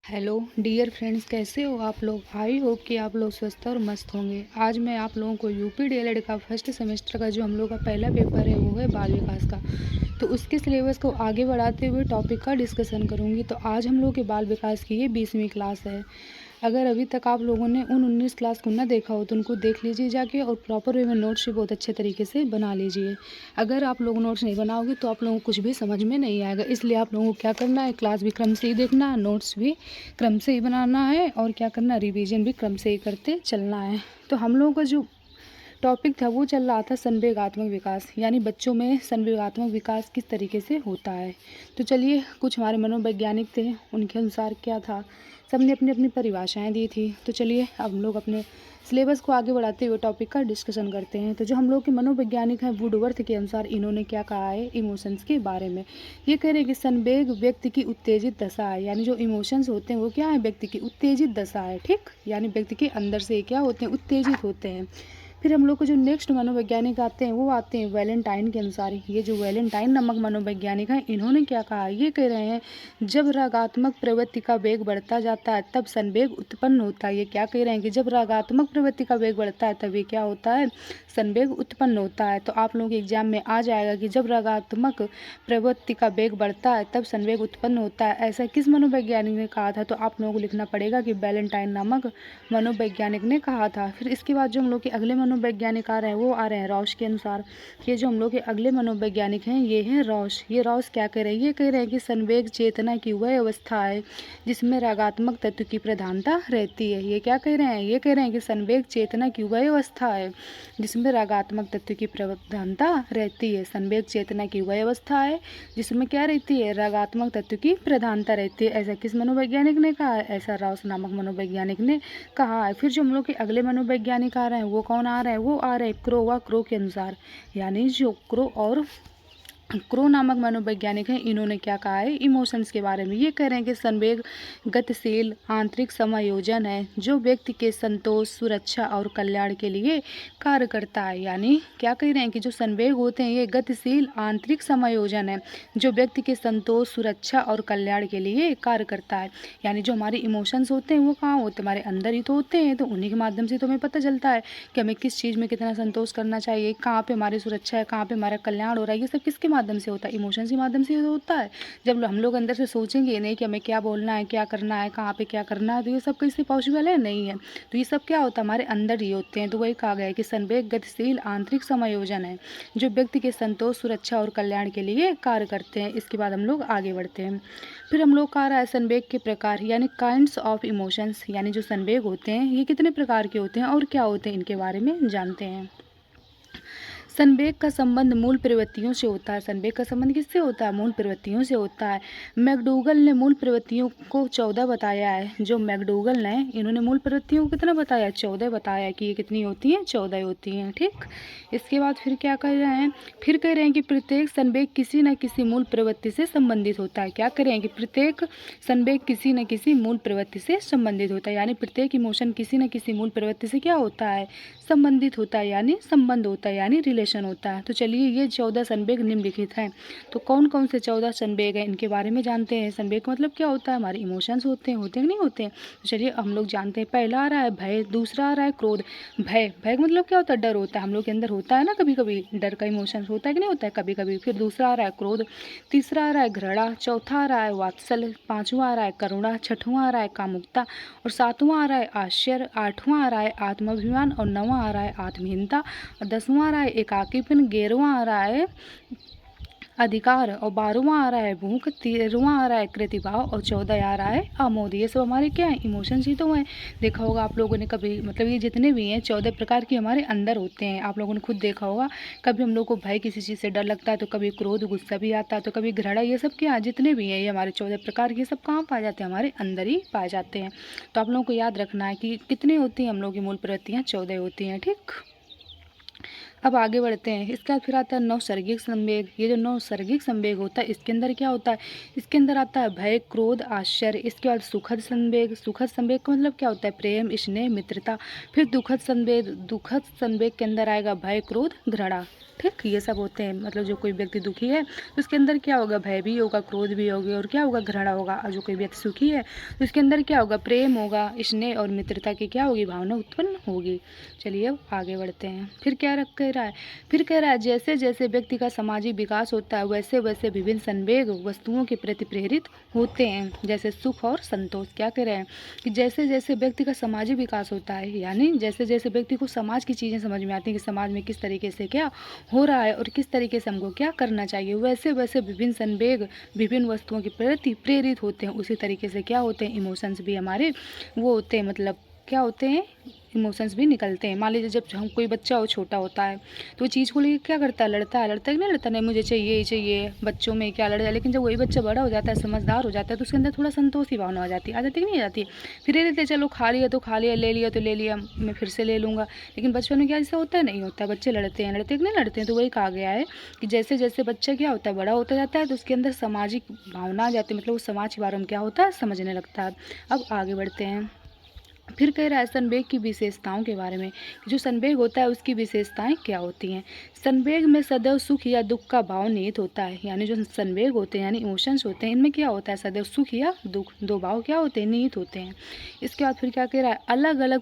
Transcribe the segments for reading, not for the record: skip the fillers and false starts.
Hello dear friends, कैसे हो आप लोग। आई होप कि आप लोग स्वस्थ और मस्त होंगे। आज मैं आप लोगों को यूपी डीएलएड का फर्स्ट सेमेस्टर का जो हम लोग का पहला पेपर है वो है बाल विकास का। तो उसके सिलेबस को आगे बढ़ाते हुए टॉपिक का डिस्कशन करूंगी। तो आज हम लोग के बाल विकास की ये 20वीं क्लास है। अगर अभी तक आप लोगों ने उन 19 क्लास को ना देखा हो तो उनको देख लीजिए जाके, और प्रॉपर वे में नोट्स भी बहुत अच्छे तरीके से बना लीजिए। अगर आप लोग नोट्स नहीं बनाओगे तो आप लोगों को कुछ भी समझ में नहीं आएगा। इसलिए आप लोगों को क्या करना है, क्लास भी क्रम से ही देखना है, नोट्स भी क्रम से ही बनाना है, और क्या करना है, रिवीजन भी क्रम से ही करते चलना है। तो हम लोगों का जो टॉपिक था वो चल रहा था संवेगात्मक विकास, यानी बच्चों में संवेगात्मक विकास किस तरीके से होता है। तो चलिए, कुछ हमारे मनोवैज्ञानिक थे, उनके अनुसार क्या था, सबने अपनी अपनी परिभाषाएं दी थी। तो चलिए अब हम लोग अपने सिलेबस को आगे बढ़ाते हुए टॉपिक का डिस्कशन करते हैं। तो जो हम लोग के मनोवैज्ञानिक हैं वुडवर्थ के अनुसार इन्होंने क्या कहा है इमोशंस के बारे में। ये कह रहे हैं कि संवेग व्यक्ति की उत्तेजित दशा है, यानी जो इमोशंस होते हैं वो क्या है, व्यक्ति की उत्तेजित दशा है। ठीक, यानी व्यक्ति के अंदर से क्या होते हैं, उत्तेजित होते हैं। फिर हम लोग को जो नेक्स्ट मनोवैज्ञानिक आते हैं वो आते हैं वैलेंटाइन के अनुसार। ये जो वैलेंटाइन नामक मनोवैज्ञानिक हैं इन्होंने क्या कहा, ये कह रहे हैं जब रागात्मक प्रवृत्ति का वेग बढ़ता जाता है तब संवेग उत्पन्न होता है। ये क्या कह रहे हैं कि जब रागात्मक प्रवृत्ति का वेग बढ़ता है तब ये क्या होता है, संवेग उत्पन्न होता है। तो आप लोगों के एग्जाम में आ जाएगा कि जब रागात्मक प्रवृत्ति का वेग बढ़ता है तब संवेग उत्पन्न होता है, ऐसा किस मनोवैज्ञानिक ने कहा था। तो आप लोगों को लिखना पड़ेगा कि वैलेंटाइन नामक मनोवैज्ञानिक ने कहा था। फिर इसके बाद जो हम लोग के अगले मनोवैज्ञानिक आ रहे हैं वो आ रहे हैं रॉश के अनुसार। ये जो हम लोग के अगले मनोवैज्ञानिक हैं ये हैं रॉश। ये रॉश क्या कह रहे हैं, ये कह रहे हैं कि संवेग चेतना की वह अवस्था है जिसमें रागात्मक तत्व की प्रधानता रहती है। ये क्या कह रहे हैं, ये कह रहे हैं कि संवेग चेतना की वह अवस्था है जिसमें रागात्मक तत्व की प्रधानता रहती है। संवेग चेतना की वह अवस्था है जिसमें क्या रहती है, रागात्मक तत्व की प्रधानता रहती है। ऐसा किस मनोवैज्ञानिक ने कहा है, ऐसा रॉस नामक मनोवैज्ञानिक ने कहा है। फिर जो हम लोग के अगले मनोवैज्ञानिक आ रहे हैं वो कौन आ रहे हैं, वो आ रहे हैं क्रो व क्रो के अनुसार। यानी जो क्रो नामक मनोवैज्ञानिक हैं इन्होंने क्या कहा है इमोशंस के बारे में। ये कह रहे हैं कि संवेग गतिशील आंतरिक समायोजन है जो व्यक्ति के संतोष, सुरक्षा और कल्याण के लिए कार्य करता है। यानी क्या कह रहे हैं कि जो संवेग होते हैं ये गतिशील आंतरिक समायोजन है जो व्यक्ति के संतोष, सुरक्षा और कल्याण के लिए कार्य करता है। यानी जो हमारे इमोशंस होते हैं वो कहाँ होते हैं, हमारे अंदर ही तो होते हैं। तो उन्हीं के माध्यम से तो हमें पता चलता है कि हमें किस चीज़ में कितना संतोष करना चाहिए, कहाँ पे हमारी सुरक्षा है, कहाँ पे हमारा कल्याण हो रहा है। ये सब किसके माध्यम से होता है, इमोशंस के माध्यम से होता है। जब हम लोग अंदर से सोचेंगे नहीं कि हमें क्या बोलना है, क्या करना है, कहाँ पे क्या करना है, तो ये सब कैसे पॉसिबल है, नहीं है। तो ये सब क्या होता है, हमारे अंदर ही होते हैं। तो वही कहा गया है कि संवेग गतिशील आंतरिक समायोजन है जो व्यक्ति के संतोष, सुरक्षा और कल्याण के लिए कार्य करते हैं। इसके बाद हम लोग आगे बढ़ते हैं। फिर हम लोग का आ रहा है संवेग के प्रकार, यानी काइंड्स ऑफ इमोशंस। यानी जो संवेग होते हैं ये कितने प्रकार के होते हैं और क्या होते हैं इनके बारे में जानते हैं। संवेग का संबंध मूल प्रवृत्तियों से होता है। संवेग का संबंध किससे होता है, मूल प्रवृत्तियों से होता है। मैकडूगल ने मूल प्रवृत्तियों को 14 बताया है। जो मैकडूगल ने इन्होंने मूल प्रवृत्तियों को कितना बताया, 14 बताया कि ये कितनी होती हैं, 14 होती हैं। ठीक, इसके बाद फिर क्या कह रहे हैं, फिर कह रहे हैं कि प्रत्येक संवेग किसी न किसी मूल प्रवृत्ति से संबंधित होता है। क्या कह रहे हैं कि प्रत्येक संवेग किसी न किसी मूल प्रवृत्ति से संबंधित होता है। यानी प्रत्येक इमोशन किसी न किसी मूल प्रवृत्ति से क्या होता है, संबंधित होता है, यानी संबंध होता है, यानी रिलेशन होता है। तो चलिए ये 14 संवेग निम्नलिखित हैं। तो कौन कौन से 14 संवेग हैं इनके बारे में जानते हैं। संवेग का मतलब क्या होता है, हमारे इमोशंस होते हैं कि नहीं होते हैं। तो चलिए हम लोग जानते हैं। पहला आ रहा है भय, दूसरा आ रहा है क्रोध। भय, भय का मतलब क्या होता है, डर होता है। हम लोग के अंदर होता है ना, कभी कभी डर का इमोशन होता है कि नहीं होता है, कभी कभी। फिर दूसरा आ रहा है क्रोध, तीसरा आ रहा है घृणा, चौथा आ रहा है वात्सल्य, पांचवा आ रहा है करुणा, छठवां आ रहा है कामुकता, और सातवां आ रहा है आश्चर्य, आठवां आ रहा है आत्माभिमान, और नौवां आ रहा है आत्महीनता, और 10वां आ रहा है एकाकीपन, 11वां आ रहा है अधिकार, और 12वां आ रहा है भूख, 13वां आ रहा है कृतिभाव, और 14 आ रहा है आमोद। ये सब हमारे क्या है, इमोशंस ही तो हैं। देखा होगा आप लोगों ने कभी, मतलब ये जितने भी हैं 14 प्रकार के हमारे अंदर होते हैं। आप लोगों ने खुद देखा होगा, कभी हम लोग को भय किसी चीज़ से डर लगता है, तो कभी क्रोध गुस्सा भी आता है, तो कभी घृणा। ये सब क्या, जितने भी हैं ये हमारे 14 प्रकार के, सब कहाँ पाए जाते हैं, हमारे अंदर ही पाए जाते हैं। तो आप लोगों को याद रखना है कि कितनी होती हैं हम लोग की मूल प्रवृत्तियाँ, 14 होती हैं। ठीक, अब आगे बढ़ते हैं। इसके बाद फिर आता है नौसर्गिक संवेग। ये जो नौसर्गिक संवेग होता है इसके अंदर क्या होता है, इसके अंदर आता है भय, क्रोध, आश्चर्य। इसके बाद सुखद संवेग। सुखद संवेग का मतलब क्या होता है, प्रेम, स्नेह, मित्रता। फिर दुखद संवेग, दुखद संवेग के अंदर आएगा भय, क्रोध, घृणा। ठीक, ये सब होते हैं। मतलब जो कोई व्यक्ति दुखी है तो उसके अंदर क्या होगा, भय भी होगा, क्रोध भी होगी और क्या होगा, घृणा होगा। और जो कोई व्यक्ति सुखी है तो उसके अंदर क्या होगा, प्रेम होगा, स्नेह और मित्रता की क्या होगी, भावना उत्पन्न होगी। चलिए अब आगे बढ़ते हैं। फिर क्या रख कह रहा है, फिर कह रहा है जैसे जैसे व्यक्ति का सामाजिक विकास होता है वैसे वैसे विभिन्न संवेग वस्तुओं के प्रति प्रेरित होते हैं, जैसे सुख और संतोष। क्या कह रहे हैं कि जैसे जैसे व्यक्ति का सामाजिक विकास होता है, यानी जैसे जैसे व्यक्ति को समाज की चीज़ें समझ में आती हैं कि समाज में किस तरीके से क्या हो रहा है और किस तरीके से हमको क्या करना चाहिए, वैसे वैसे विभिन्न संवेग विभिन्न वस्तुओं के प्रति प्रेरित होते हैं। उसी तरीके से क्या होते हैं, इमोशंस भी हमारे वो होते हैं, मतलब क्या होते हैं, इमोशंस भी निकलते हैं। मान लीजिए जब हम कोई बच्चा हो, छोटा होता है तो वो चीज़ को लेकर क्या करता है, लड़ता है कि नहीं लड़ता, नहीं मुझे चाहिए ही चाहिए, बच्चों में क्या लड़ जाए। लेकिन जब वही बच्चा बड़ा हो जाता है, समझदार हो जाता है, तो उसके अंदर थोड़ा संतोष की भावना आ जाती है, आ जाती कि नहीं आ जाती। फिर ये रहते चलो खा लिया तो खा लिया, ले लिया तो ले लिया, मैं फिर से ले लूँगा। लेकिन बचपन में क्या ऐसा होता है, नहीं होता। बच्चे लड़ते हैं कि नहीं लड़ते हैं। तो वही कहा गया है कि जैसे जैसे बच्चा क्या होता है, बड़ा होता जाता है तो उसके अंदर सामाजिक भावना आ जाती है, मतलब वो समाज के बारे में क्या होता है, समझने लगता है। अब आगे बढ़ते हैं। फिर कह रहा है संवेग की विशेषताओं के बारे में। जो संवेग होता है उसकी विशेषताएं क्या होती हैं। संवेग में सदैव सुख या दुख का भाव निहित होता है, यानी जो संवेग होते हैं यानी इमोशंस होते हैं, इनमें क्या होता है, सदैव सुख या दुख, दो भाव क्या होते हैं, निहित होते हैं। इसके बाद फिर क्या कह रहा है, अलग अलग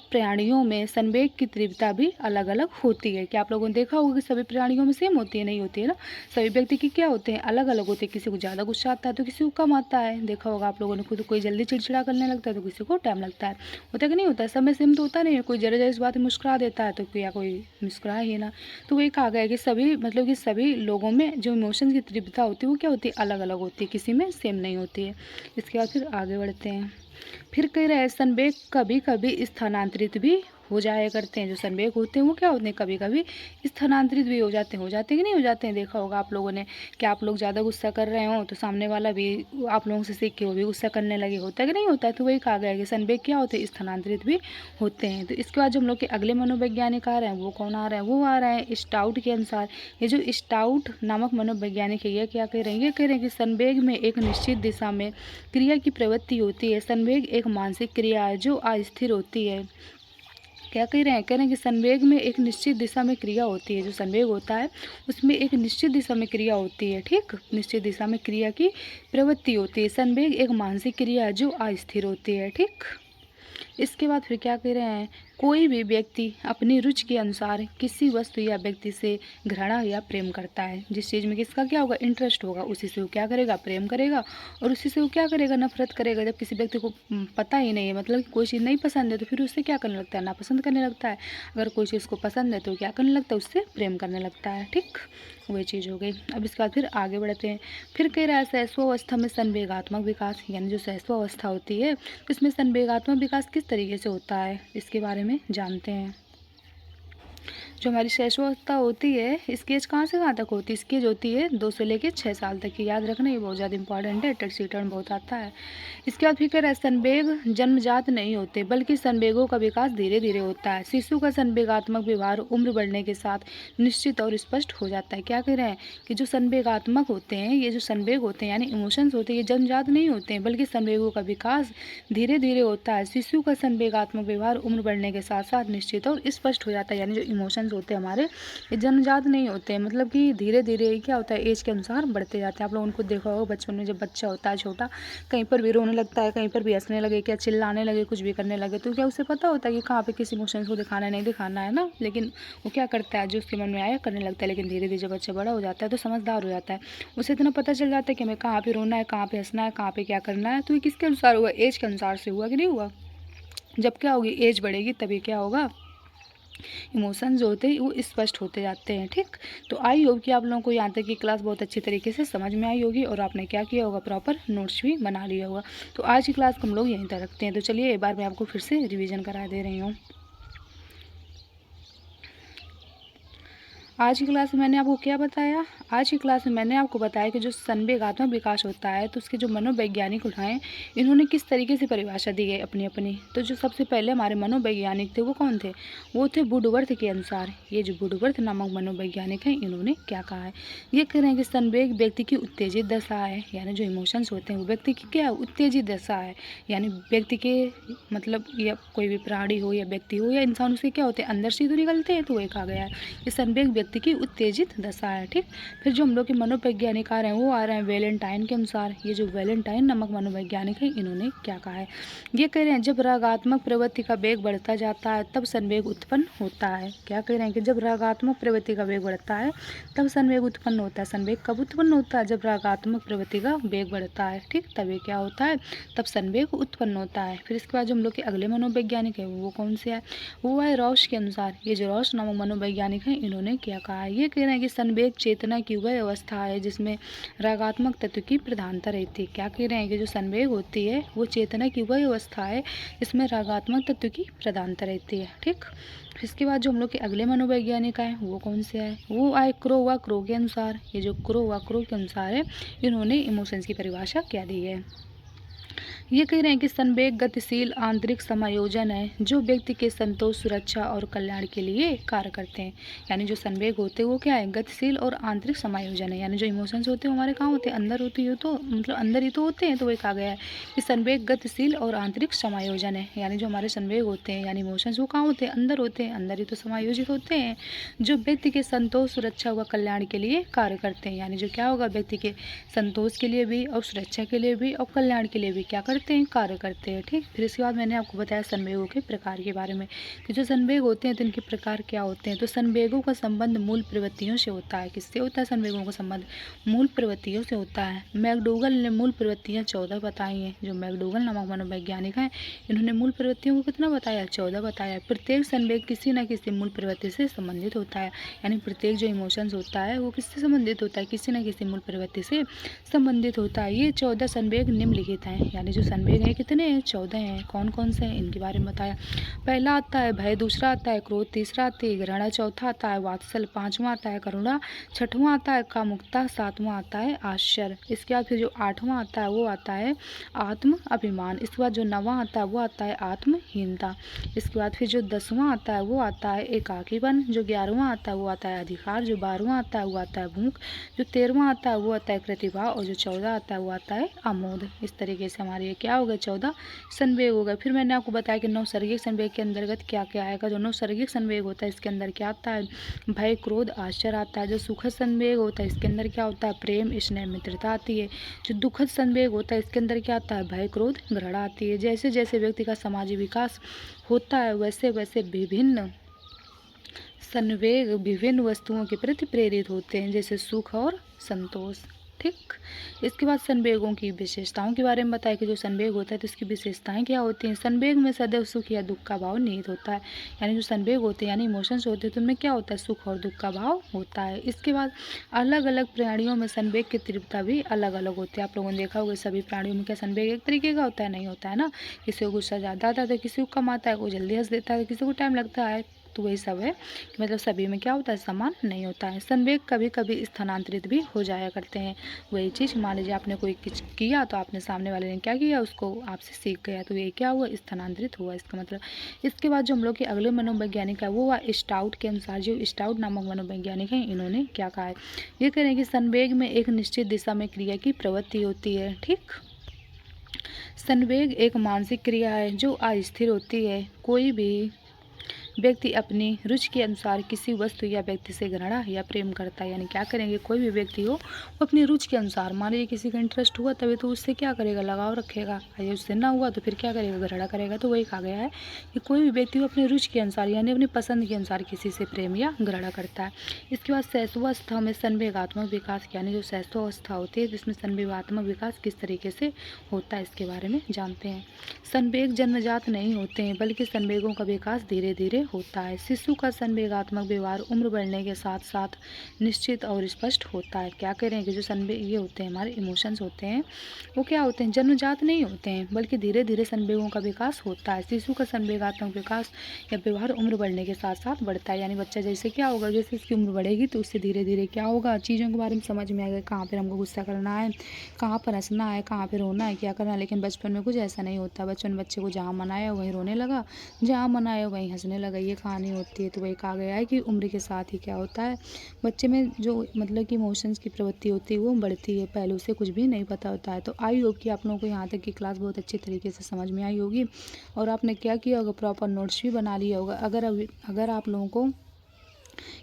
प्राणियों में संवेग की तीव्रता भी अलग अलग होती है। क्या आप लोगों ने देखा होगा कि सभी प्राणियों में सेम होती है, नहीं होती है ना। सभी व्यक्ति की क्या होते हैं, अलग अलग होते हैं। किसी को ज़्यादा गुस्सा आता है तो किसी को कम आता है। देखा होगा आप लोगों ने, खुद कोई जल्दी चिड़चिड़ा करने लगता है तो किसी को टाइम लगता है। होता है कि नहीं होता है, सब में सेम तो होता नहीं है। कोई जरा जरा इस बात में मुस्कुरा देता है तो क्या कोई मुस्कुराए ही ना। तो वही कहा गया है कि सभी मतलब कि सभी लोगों में जो इमोशंस की तीव्रता होती है वो क्या होती है, अलग अलग होती है, किसी में सेम नहीं होती है। इसके बाद फिर आगे बढ़ते हैं। फिर कह रहे हैं संवेग कभी कभी स्थानांतरित भी हो जाया करते हैं। जो संवेग होते हैं वो क्या होते हैं, कभी कभी स्थानांतरित भी हो जाते हैं कि नहीं हो जाते हैं। देखा होगा आप लोगों ने कि आप लोग ज़्यादा गुस्सा कर रहे हो तो सामने वाला भी आप लोगों से सीख के वो भी गुस्सा करने लगे, होता है कि नहीं होता है। तो वही कहा गया है कि संवेग क्या होते हैं, स्थानांतरित भी होते हैं। तो इसके बाद जो हम लोग के अगले मनोवैज्ञानिक आ रहे हैं वो कौन आ रहे हैं, वो आ रहे हैं स्टाउट के अनुसार। ये जो स्टाउट नामक मनोवैज्ञानिक है ये क्या कह रहे हैं, ये कह रहे हैं कि संवेग में एक निश्चित दिशा में क्रिया की प्रवृत्ति होती है। संवेग एक मानसिक क्रिया है जो अस्थिर होती है। क्या कह रहे हैं, कह रहे हैं कि संवेग में एक निश्चित दिशा में क्रिया होती है। जो संवेग होता है उसमें एक निश्चित दिशा में क्रिया होती है, ठीक, निश्चित दिशा में क्रिया की प्रवृत्ति होती है। संवेग एक मानसिक क्रिया है जो अस्थिर होती है, ठीक। इसके बाद फिर क्या कह रहे हैं, कोई भी व्यक्ति अपनी रुचि के अनुसार किसी वस्तु या व्यक्ति से घृणा या प्रेम करता है। जिस चीज़ में किसका क्या होगा, इंटरेस्ट होगा, उसी से वो क्या करेगा, प्रेम करेगा, और उसी से वो क्या करेगा, नफरत करेगा। जब किसी व्यक्ति को पता ही नहीं है, मतलब कि कोई चीज़ नहीं पसंद है तो फिर उससे क्या करने लगता है, नापसंद करने लगता है। अगर कोई चीज़ को पसंद है तो क्या करने लगता है, उससे प्रेम करने लगता है, ठीक, वही चीज़ हो गई। अब इसके बाद फिर आगे बढ़ते हैं। फिर कह रहा है शैशवावस्था में संवेगात्मक विकास, यानी जो शैशवावस्था होती है तो इसमें संवेगात्मक विकास किस तरीके से होता है इसके बारे में जानते हैं। जो हमारी शैशवावस्था होती है इसकी एज कहाँ से कहाँ तक होती है, इसकी एज होती है 2 से लेकर 6 साल तक की। याद रखना ये बहुत ज़्यादा इंपॉर्टेंट है, टेस्ट रिटर्न बहुत आता है। इसके बाद फिर कह रहा है संवेग जन्मजात नहीं होते बल्कि संवेगों का विकास धीरे धीरे होता है। शिशु का संवेगात्मक व्यवहार उम्र बढ़ने के साथ निश्चित और स्पष्ट हो जाता है। क्या कह रहे हैं कि जो संवेगात्मक होते हैं, ये जो संवेग होते हैं यानी इमोशंस होते हैं, ये जन्मजात नहीं होते हैं बल्कि संवेगों का विकास धीरे धीरे होता है। शिशु का संवेगात्मक व्यवहार उम्र बढ़ने के साथ साथ निश्चित और स्पष्ट हो जाता है। यानी जो इमोशंस होते हैं हमारे ये जन्मजात नहीं होते हैं, मतलब कि धीरे धीरे क्या होता है, एज के अनुसार बढ़ते जाते हैं। आप लोगों को देखा होगा बचपन में जब बच्चा होता है छोटा, कहीं पर भी रोने लगता है, कहीं पर भी हंसने लगे, क्या चिल्लाने लगे, कुछ भी करने लगे, तो क्या उसे पता होता है कि कहाँ पे किस इमोशंस को दिखाना है, नहीं दिखाना है ना। लेकिन वो क्या करता है, जो उसके मन में आया करने लगता है। लेकिन धीरे धीरे जब बच्चा बड़ा हो जाता है तो समझदार हो जाता है, उसे इतना पता चल जाता है कि हमें कहाँ पे रोना है, कहाँ पे हंसना है, कहाँ पे क्या करना है। तो ये किसके अनुसार हुआ, एज के अनुसार से हुआ कि नहीं हुआ। जब क्या होगी, एज बढ़ेगी तभी क्या होगा, इमोशन जो होते हैं वो स्पष्ट होते जाते हैं, ठीक। तो आई होप कि आप लोगों को यहाँ तक की क्लास बहुत अच्छी तरीके से समझ में आई होगी और आपने क्या किया होगा, प्रॉपर नोट्स भी बना लिया होगा। तो आज की क्लास को हम लोग यहीं तक रखते हैं। तो चलिए एक बार मैं आपको फिर से रिवीजन करा दे रही हूँ। आज की क्लास में मैंने आपको क्या बताया? आज की क्लास में मैंने आपको बताया कि जो संवेगात्मक विकास होता है तो उसके जो मनोवैज्ञानिक हैं इन्होंने किस तरीके से परिभाषा दी है अपनी-अपनी। तो जो सबसे पहले हमारे मनोवैज्ञानिक थे वो कौन थे? वो थे वुडवर्थ के अनुसार। ये जो वुडवर्थ नामक मनोवैज्ञानिक हैं इन्होंने क्या कहा है? ये कह रहे हैं कि संवेग व्यक्ति की उत्तेजित दशा है, यानी जो इमोशंस होते हैं वो व्यक्ति की क्या उत्तेजित दशा है। यानी व्यक्ति के मतलब या कोई भी प्राणी हो या व्यक्ति हो या इंसान उसके क्या होते हैं अंदर से ही तो निकलते हैं, तो वही कहा गया है कि संवेग व्यक्ति की उत्तेजित दशा है। ठीक, फिर जो हम लोग के मनोवैज्ञानिक आ रहे हैं वो आ रहे हैं वैलेंटाइन के अनुसार। ये जो वैलेंटाइन नामक मनोवैज्ञानिक है इन्होंने क्या कहा है? ये कह रहे हैं जब रागात्मक प्रवृत्ति का वेग बढ़ता जाता है तब संवेग उत्पन्न होता है। क्या कह रहे हैं कि जब रागात्मक प्रवृत्ति का वेग बढ़ता है तब संवेग उत्पन्न होता है। संवेग कब उत्पन्न होता है? जब रागात्मक प्रवृत्ति का वेग बढ़ता है। ठीक, तब ये क्या होता है? तब संवेग उत्पन्न होता है। फिर इसके बाद जो हम लोग के अगले मनोवैज्ञानिक है वो कौन से है? वो है रॉस के अनुसार। ये जो रॉस नामक मनोवैज्ञानिक है इन्होंने क्या कहा है? ये कह रहे हैं कि संवेग चेतना की वह अवस्था है जिसमें रागात्मक तत्व की प्रधानता रहती है। क्या कह रहे हैं कि जो संवेग होती है वो चेतना की वह अवस्था है जिसमें रागात्मक तत्व की प्रधानता रहती है। ठीक, इसके बाद जो हम लोग के अगले मनोवैज्ञानिक आए वो कौन से आए? वो आए क्रो व क्रो के अनुसार। ये जो क्रो व क्रो के अनुसार है इन्होंने इमोशंस की परिभाषा क्या दी है? ये कह रहे हैं कि संवेग गतिशील आंतरिक समायोजन है जो व्यक्ति के संतोष, सुरक्षा और कल्याण के लिए कार्य करते हैं। यानी जो संवेग होते हैं वो क्या है? गतिशील और आंतरिक समायोजन है। यानी जो इमोशंस होते हैं हमारे कहाँ होते हैं? अंदर होती है, तो मतलब अंदर ही तो होते हैं, तो वही कहा गया है कि संवेग गतिशील और आंतरिक समायोजन है। यानी जो हमारे संवेग होते हैं यानी इमोशंस वो कहाँ होते हैं? अंदर होते हैं, अंदर ही तो समायोजित होते हैं, जो व्यक्ति के संतोष, सुरक्षा व कल्याण के लिए कार्य करते हैं। यानी जो क्या होगा? व्यक्ति के संतोष के लिए भी और सुरक्षा के लिए भी और कल्याण के लिए भी क्या करते हैं? कार्य करते हैं। ठीक, फिर इसके बाद मैंने आपको बताया संवेगों के प्रकार के बारे में कि जो संवेग होते हैं तो इनके प्रकार क्या होते हैं। तो संवेगों का संबंध मूल प्रवृत्तियों से होता है। किससे होता है संवेगों का संबंध? मूल प्रवृत्तियों से होता है। मैकडोगल ने मूल प्रवृत्तियां 14 बताई हैं। जो मैकडोगल नामक मनोवैज्ञानिक हैं इन्होंने मूल प्रवृत्तियों को कितना बताया? 14 बताया। प्रत्येक संवेग किसी न किसी मूल प्रवृत्ति से संबंधित होता है। यानी प्रत्येक जो इमोशंस होता है वो किससे संबंधित होता है? किसी न किसी मूल प्रवृत्ति से संबंधित होता है। ये 14 संवेग निम्नलिखित हैं। यानी जो संवेग है कितने हैं? 14 हैं। कौन कौन से हैं इनके बारे में बताया? पहला आता है भय, दूसरा आता है क्रोध, तीसरा आता है घृणा, चौथा आता है वात्सल्य, पांचवा आता है करुणा, छठवां आता है कामुकता, सातवां आता है आश्चर्य। इसके बाद फिर जो आठवां आता है वो आता है आत्म अभिमान। इसके बाद जो नौवां आता है वो आता है आत्महीनता। इसके बाद फिर जो 10वां आता है वो आता है एकाकीपन। जो 11वां आता है वो आता है अधिकार। जो 12वां आता है वो आता है भूख। जो 13वां आता है वो आता है प्रतिभा। और जो 14 आता है वो आता है आमोद। इस तरीके से हमारे ये क्या होगा? 14 संवेग होगा। फिर मैंने आपको बताया कि नौसर्गिक संवेग के अंतर्गत क्या क्या आएगा। जो नौसर्गिक संवेग होता है इसके अंदर क्या आता है? भय, क्रोध, आश्चर्य आता है। जो सुखद संवेग होता है इसके अंदर क्या होता है? प्रेम, स्नेह, मित्रता आती है। जो दुखद संवेग होता है इसके अंदर क्या आता है? भय, क्रोध, घृणा आती है। जैसे जैसे व्यक्ति का सामाजिक विकास होता है वैसे वैसे विभिन्न संवेग विभिन्न वस्तुओं के प्रति प्रेरित होते हैं, जैसे सुख और संतोष। ठीक, इसके बाद संवेगों की विशेषताओं के बारे में बताया कि जो संवेग होता है तो इसकी विशेषताएं क्या होती हैं। संवेग में सदैव सुख या दुख का भाव निहित होता है। यानी जो संवेग होते हैं यानी इमोशंस होते हैं तो उनमें क्या होता है? सुख और दुख का भाव होता है। इसके बाद अलग अलग प्राणियों में संवेग की तीव्रता भी अलग अलग होती है। आप लोगों ने देखा होगा सभी प्राणियों में क्या संवेग एक तरीके का होता है? नहीं होता है ना। किसी को गुस्सा ज़्यादा आता है तो किसी को कम आता है, कोई जल्दी हंस देता है, किसी को टाइम लगता है। तो वही सब है कि मतलब सभी में क्या होता है? समान नहीं होता है। संवेग कभी कभी स्थानांतरित भी हो जाया करते हैं। वही चीज़ मान लीजिए आपने कोई कुछ किया तो आपने सामने वाले ने क्या किया? उसको आपसे सीख गया, तो ये क्या हुआ? स्थानांतरित हुआ इसका मतलब। इसके बाद जो हम लोग के अगले मनोवैज्ञानिक है वो हुआ स्टाउट के अनुसार। जो स्टाउट नामक मनोवैज्ञानिक है इन्होंने क्या कहा है? ये कह रहे हैं कि संवेग में एक निश्चित दिशा में क्रिया की प्रवृत्ति होती है। ठीक, संवेग एक मानसिक क्रिया है जो अस्थिर होती है। कोई भी व्यक्ति अपनी रुचि के अनुसार किसी वस्तु या व्यक्ति से घृणा या प्रेम करता है। यानी क्या करेंगे? कोई भी व्यक्ति हो वो अपनी रुचि के अनुसार, मान लीजिए किसी का इंटरेस्ट हुआ तभी तो उससे क्या करेगा? लगाव रखेगा। अगर उससे ना हुआ तो फिर क्या करेगा? घृणा करेगा। तो वही कहा गया है कि कोई भी व्यक्ति हो अपनी रुचि के अनुसार यानी अपनी पसंद के अनुसार किसी से प्रेम या घृणा करता है। इसके बाद शैशवावस्था में संवेगात्मक विकास, यानी जो शैशवावस्था होती है जिसमें संवेगात्मक विकास किस तरीके से होता है इसके बारे में जानते हैं। संवेग जन्मजात नहीं होते हैं बल्कि संवेगों का विकास धीरे धीरे होता है। शिशु का संवेगात्मक व्यवहार उम्र बढ़ने के साथ साथ निश्चित और स्पष्ट होता है। क्या कह रहे हैं कि जो ये होते हैं, हमारे इमोशंस होते हैं, वो क्या होते हैं, जन्मजात नहीं होते हैं, बल्कि धीरे धीरे संवेगों का विकास होता है। शिशु का संवेगात्मक विकास या व्यवहार उम्र बढ़ने के साथ साथ बढ़ता है। यानी बच्चा जैसे क्या होगा, जैसे इसकी उम्र बढ़ेगी तो उससे धीरे धीरे क्या होगा, चीज़ों के बारे में समझ में आएगा, कहाँ पर हमको गुस्सा करना है, कहाँ पर हंसना है, कहाँ पर रोना है, क्या करना है। लेकिन बचपन में कुछ ऐसा नहीं होता। बचपन में बच्चे को जहाँ मनाया वहीं रोने लगा, जहाँ मनाया वहीं हंसने लगा, ये कहानी होती है। तो वही कहा गया है कि उम्र के साथ ही क्या होता है, बच्चे में जो मतलब कि इमोशंस की प्रवृत्ति होती है वो बढ़ती है, पहले उसे कुछ भी नहीं पता होता है। तो आई होप कि आप लोगों को यहाँ तक की क्लास बहुत अच्छी तरीके से समझ में आई होगी और आपने क्या किया होगा, प्रॉपर नोट्स भी बना लिया होगा। अगर आप लोगों को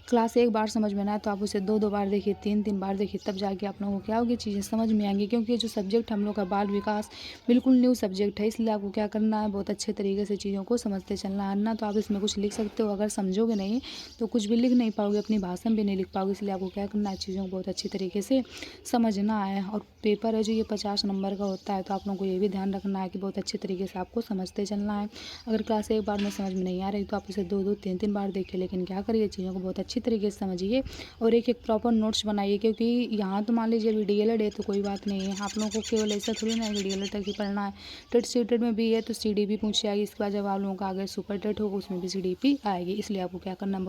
क्लास एक बार समझ में ना आए तो आप उसे 2-2 बार देखिए, 3-3 बार देखिए, तब जाके आप लोगों को क्या होगी, चीज़ें समझ में आएँगी। क्योंकि ये जो सब्जेक्ट हम लोग का बाल विकास बिल्कुल न्यू सब्जेक्ट है, इसलिए आपको क्या करना है, बहुत अच्छे तरीके से चीज़ों को समझते चलना है ना। तो आप इसमें कुछ लिख सकते हो, अगर समझोगे नहीं तो कुछ भी लिख नहीं पाओगे, अपनी भाषा में भी नहीं लिख पाओगे। इसलिए आपको क्या करना है, चीज़ों को बहुत अच्छी तरीके से समझना है। और पेपर है जो ये 50 नंबर का होता है, तो आप लोगों को ये भी ध्यान रखना है कि बहुत अच्छे तरीके से आपको समझते चलना है। अगर क्लास एक बार में समझ में नहीं आ रही तो आप उसे 2-2, 3-3 बार देखिए, लेकिन क्या करिए, चीज़ों को बहुत अच्छी तरीके से समझिए और एक-एक प्रॉपर नोट्स बनाइए। क्योंकि यहाँ तो मान लीजिए अभी डीएलएड है तो कोई बात नहीं है, आप लोगों को केवल ऐसा थोड़ी ना है कि डीएलएड तक ही पढ़ना है। टेट सीटेट में भी है तो सीडीपी पूछी आएगी, इसके बाद जब आप लोगों का आगे सुपर टेट होगा उसमें भी सीडीपी आएगी। इसलिए आपको क्या करना है,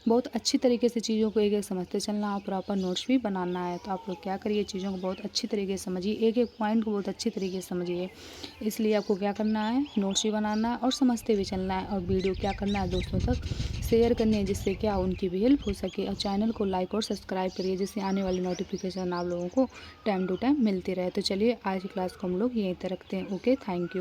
बहुत अच्छी तरीके से चीज़ों को एक-एक समझते चलना है और प्रॉपर नोट्स भी बनाना है। तो आप लोग क्या करिए, चीज़ों को बहुत अच्छी तरीके से समझिए, एक-एक पॉइंट को बहुत अच्छी तरीके से समझिए। इसलिए आपको क्या करना है, नोट्स भी बनाना है और समझते भी चलना है और वीडियो क्या करना है, दोस्तों तक शेयर करनी है, जिससे क्या उनकी भी हेल्प हो सके। और चैनल को लाइक और सब्सक्राइब करिए, जिससे आने वाली नोटिफिकेशन आप लोगों को टाइम टू टाइम मिलती रहे। तो चलिए आज की क्लास को हम लोग यहीं तक रखते हैं। Okay, thank you.